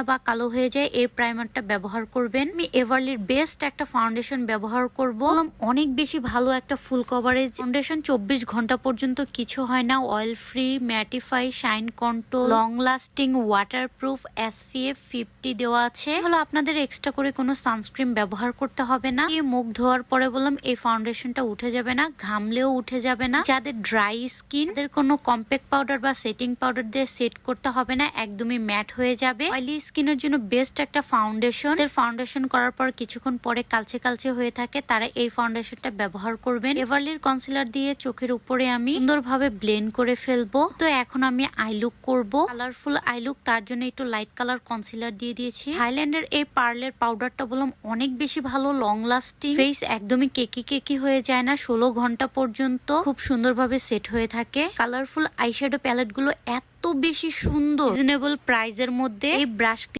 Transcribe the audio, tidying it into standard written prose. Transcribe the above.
বা কালো হয়ে যায় এই প্রাইমারটা ব্যবহার করবেন। আমি এভারলির বেস্ট একটা ফাউন্ডেশন ব্যবহার করব। অনেক বেশি ভালো একটা ফুল কভারেজ ফাউন্ডেশন, 24 ঘন্টা পর্যন্ত কিছু হয় না, oil free, mattify, shine control, long lasting, waterproof, SPF 50 দেওয়া আছে। হলো আপনাদের এক্সট্রা করে কোনো সানস্ক্রিন ব্যবহার করতে হবে না। মুখ ধোয়ার পরে বললাম এই ফাউন্ডেশনটা উঠে যাবে না, ঘামলেও উঠে যাবে না। যাদের ড্রাই স্কিন তাদের কোনো কম্প্যাক্ট পাউডার বা সেটিং পাউডার দিয়ে সেট করতে হবে না, একদমই ম্যাট হয়ে যাবে। অয়েলি স্কিনের জন্য বেস্ট একটা ফাউন্ডেশন। ফাউন্ডেশন করার পর কিছুক্ষণ পরে কালচে কালচে হয়ে থাকে, তারা এই ফাউন্ডেশনটা ব্যবহার করবেন। এভারলির কনসিলার দিয়ে চোখের উপরে আমি সুন্দরভাবে ব্লেন্ড করে ফেলবো। তো এখন আমি আই লুক করবো, কালারফুল আই লুক। তার জন্য একটু লাইট কালার কনসিলার দিয়ে দিয়েছি। থাইল্যান্ডের এই পার্লের পাউডারটা বললাম অনেক বেশি ভালো, লং লাস্টিং, ফেস একদমই কেকি কেকি হয়ে যায় না, 16 ঘন্টা পর্যন্ত খুব সুন্দরভাবে সেট হয়ে থাকে। কালারফুল আইশ্যাডো প্যালেট গুলো এত বেশি সুন্দর, রিজনেবল প্রাইজের মধ্যে। এই ব্রাশ